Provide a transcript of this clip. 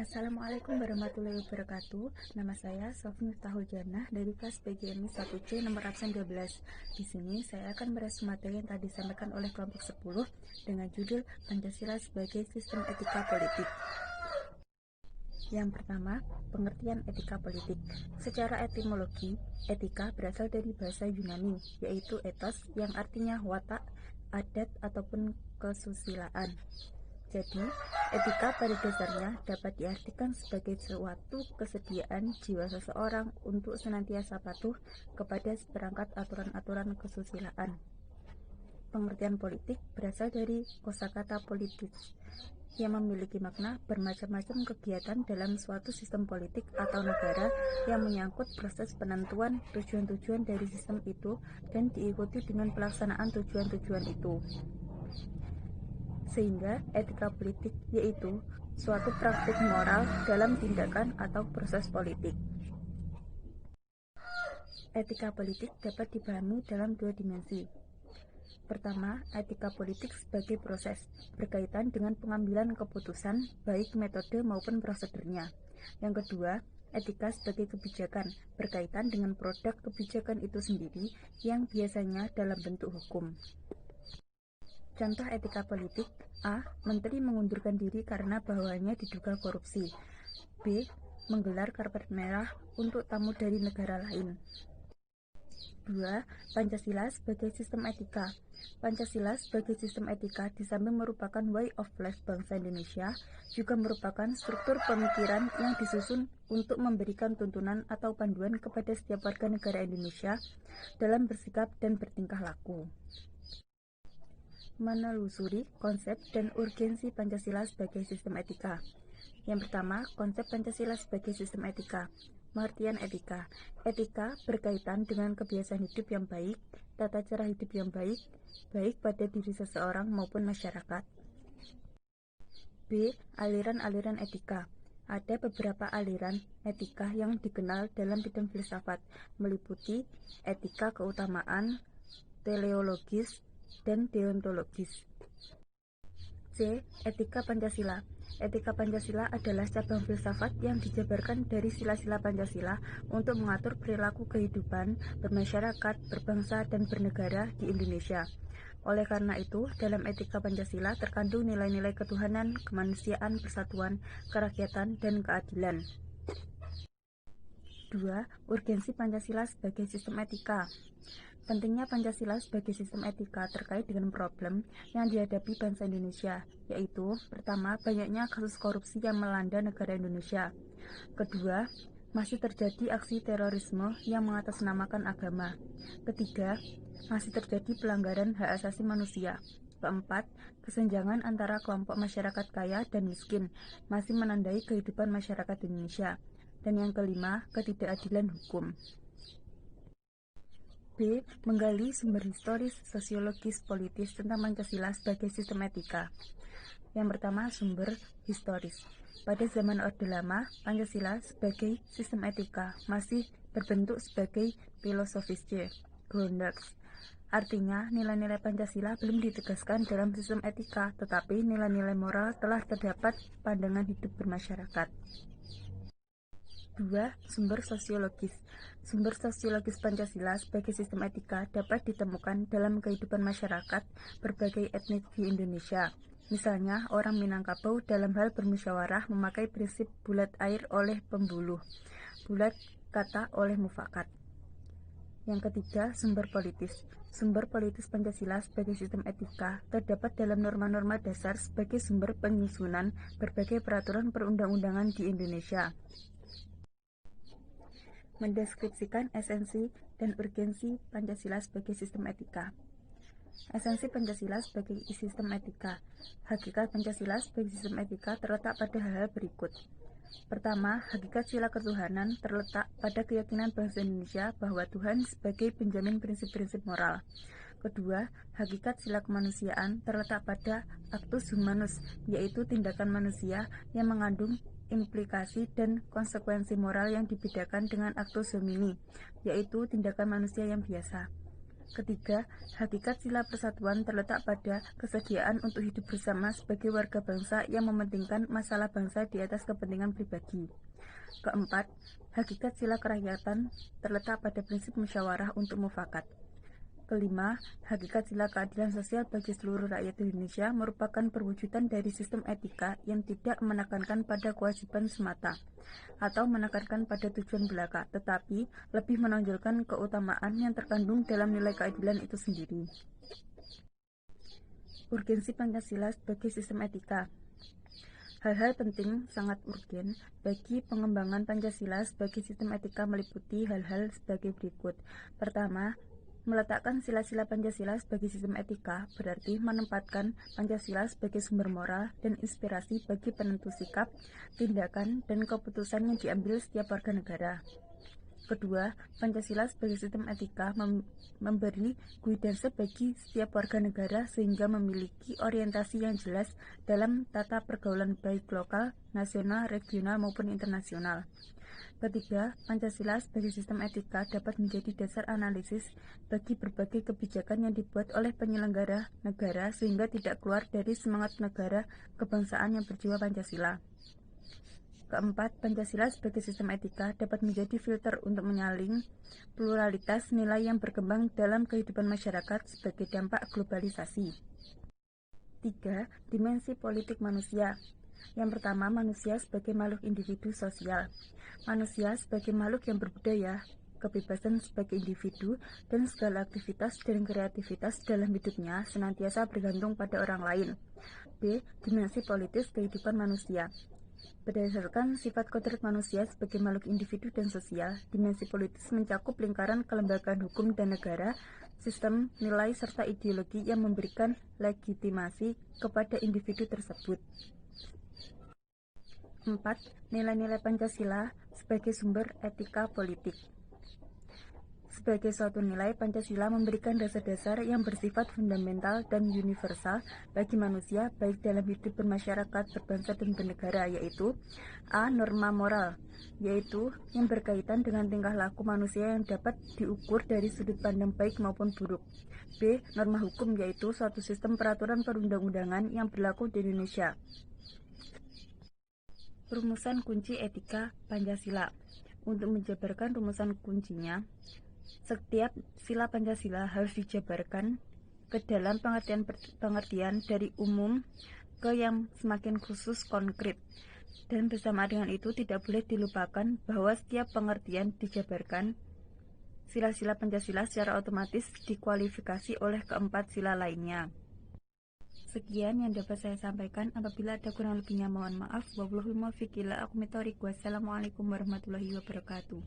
Assalamualaikum warahmatullahi wabarakatuh. Nama saya Sofni Miftahul Jannah dari kelas PGMI 1C nomor absen 12. Di sini saya akan meresum materi yang tadi disampaikan oleh kelompok 10 dengan judul Pancasila sebagai Sistem Etika Politik. Yang pertama, pengertian etika politik. Secara etimologi, etika berasal dari bahasa Yunani, yaitu ethos yang artinya watak, adat, ataupun kesusilaan. Jadi, etika pada dasarnya dapat diartikan sebagai suatu kesediaan jiwa seseorang untuk senantiasa patuh kepada seperangkat aturan-aturan kesusilaan. Pengertian politik berasal dari kosakata politis yang memiliki makna bermacam-macam kegiatan dalam suatu sistem politik atau negara yang menyangkut proses penentuan tujuan-tujuan dari sistem itu dan diikuti dengan pelaksanaan tujuan-tujuan itu. Sehingga etika politik yaitu suatu praktik moral dalam tindakan atau proses politik. Etika politik dapat dipahami dalam dua dimensi. Pertama, etika politik sebagai proses berkaitan dengan pengambilan keputusan baik metode maupun prosedurnya. Yang kedua, etika sebagai kebijakan berkaitan dengan produk kebijakan itu sendiri yang biasanya dalam bentuk hukum. Contoh etika politik: A. Menteri mengundurkan diri karena bawahannya diduga korupsi. B. Menggelar karpet merah untuk tamu dari negara lain. 2. Pancasila sebagai sistem etika. Pancasila sebagai sistem etika di samping merupakan way of life bangsa Indonesia, juga merupakan struktur pemikiran yang disusun untuk memberikan tuntunan atau panduan kepada setiap warga negara Indonesia dalam bersikap dan bertingkah laku. Menelusuri konsep dan urgensi Pancasila sebagai sistem etika. Yang pertama, konsep Pancasila sebagai sistem etika. Pengertian etika. Etika berkaitan dengan kebiasaan hidup yang baik, tata cara hidup yang baik, baik pada diri seseorang maupun masyarakat. B. Aliran-aliran etika. Ada beberapa aliran etika yang dikenal dalam bidang filsafat, meliputi etika keutamaan, teleologis, dan deontologis. C. Etika Pancasila. Etika Pancasila adalah cabang filsafat yang dijabarkan dari sila-sila Pancasila untuk mengatur perilaku kehidupan bermasyarakat, berbangsa, dan bernegara di Indonesia. Oleh karena itu, dalam etika Pancasila terkandung nilai-nilai ketuhanan, kemanusiaan, persatuan, kerakyatan, dan keadilan. 2. Urgensi Pancasila sebagai sistem etika. Pentingnya Pancasila sebagai sistem etika terkait dengan problem yang dihadapi bangsa Indonesia, yaitu pertama, banyaknya kasus korupsi yang melanda negara Indonesia. Kedua, masih terjadi aksi terorisme yang mengatasnamakan agama. Ketiga, masih terjadi pelanggaran hak asasi manusia. Keempat, kesenjangan antara kelompok masyarakat kaya dan miskin masih menandai kehidupan masyarakat Indonesia. Dan yang kelima, ketidakadilan hukum. B. Menggali sumber historis, sosiologis, politis tentang Pancasila sebagai sistem etika. Yang pertama, sumber historis. Pada zaman Orde Lama, Pancasila sebagai sistem etika masih berbentuk sebagai Philosophische Grundgesetz. Artinya, nilai-nilai Pancasila belum ditegaskan dalam sistem etika, tetapi nilai-nilai moral telah terdapat pandangan hidup bermasyarakat. 2. Sumber sosiologis. Sumber sosiologis Pancasila sebagai sistem etika dapat ditemukan dalam kehidupan masyarakat berbagai etnis di Indonesia. Misalnya, orang Minangkabau dalam hal bermusyawarah memakai prinsip bulat air oleh pembuluh, bulat kata oleh mufakat. Yang ketiga, sumber politis. Sumber politis Pancasila sebagai sistem etika terdapat dalam norma-norma dasar sebagai sumber penyusunan berbagai peraturan perundang-undangan di Indonesia. Mendeskripsikan esensi dan urgensi Pancasila sebagai sistem etika. Esensi Pancasila sebagai sistem etika. Hakikat Pancasila sebagai sistem etika terletak pada hal-hal berikut. Pertama, hakikat sila ketuhanan terletak pada keyakinan bangsa Indonesia bahwa Tuhan sebagai penjamin prinsip-prinsip moral. Kedua, hakikat sila kemanusiaan terletak pada actus humanus, yaitu tindakan manusia yang mengandung implikasi dan konsekuensi moral yang dibedakan dengan actus homini, yaitu tindakan manusia yang biasa. Ketiga, hakikat sila persatuan terletak pada kesediaan untuk hidup bersama sebagai warga bangsa yang mementingkan masalah bangsa di atas kepentingan pribadi. Keempat, hakikat sila kerakyatan terletak pada prinsip musyawarah untuk mufakat. Kelima, hakikat sila keadilan sosial bagi seluruh rakyat Indonesia merupakan perwujudan dari sistem etika yang tidak menekankan pada kewajiban semata atau menekankan pada tujuan belaka, tetapi lebih menonjolkan keutamaan yang terkandung dalam nilai keadilan itu sendiri. Urgensi Pancasila sebagai sistem etika. Hal-hal penting sangat urgen bagi pengembangan Pancasila sebagai sistem etika meliputi hal-hal sebagai berikut. Pertama, meletakkan sila-sila Pancasila sebagai sistem etika berarti menempatkan Pancasila sebagai sumber moral dan inspirasi bagi penentu sikap, tindakan, dan keputusan yang diambil setiap warga negara. Kedua, Pancasila sebagai sistem etika memberi guidance bagi setiap warga negara sehingga memiliki orientasi yang jelas dalam tata pergaulan baik lokal, nasional, regional, maupun internasional. Ketiga, Pancasila sebagai sistem etika dapat menjadi dasar analisis bagi berbagai kebijakan yang dibuat oleh penyelenggara negara sehingga tidak keluar dari semangat negara kebangsaan yang berjiwa Pancasila. Keempat, Pancasila sebagai sistem etika dapat menjadi filter untuk menyalin pluralitas nilai yang berkembang dalam kehidupan masyarakat sebagai dampak globalisasi. 3. Dimensi politik manusia. Yang pertama, manusia sebagai makhluk individu sosial. Manusia sebagai makhluk yang berbudaya, kebebasan sebagai individu, dan segala aktivitas dan kreativitas dalam hidupnya senantiasa bergantung pada orang lain. B. Dimensi politis kehidupan manusia. Berdasarkan sifat kodrat manusia sebagai makhluk individu dan sosial, dimensi politis mencakup lingkaran kelembagaan hukum dan negara, sistem, nilai, serta ideologi yang memberikan legitimasi kepada individu tersebut. 4. Nilai-nilai Pancasila sebagai sumber etika politik. Sebagai suatu nilai, Pancasila memberikan dasar-dasar yang bersifat fundamental dan universal bagi manusia baik dalam hidup bermasyarakat, berbangsa, dan bernegara, yaitu A. Norma moral, yaitu yang berkaitan dengan tingkah laku manusia yang dapat diukur dari sudut pandang baik maupun buruk. B. Norma hukum, yaitu suatu sistem peraturan perundang-undangan yang berlaku di Indonesia. Rumusan kunci etika Pancasila. Untuk menjabarkan rumusan kuncinya, setiap sila Pancasila harus dijabarkan ke dalam pengertian dari umum ke yang semakin khusus konkret. Dan bersama dengan itu tidak boleh dilupakan bahwa setiap pengertian dijabarkan sila-sila Pancasila secara otomatis dikualifikasi oleh keempat sila lainnya. Sekian yang dapat saya sampaikan. Apabila ada kurang lebihnya mohon maaf. Wabillahi taufiq wal hidayah. Wassalamualaikum warahmatullahi wabarakatuh.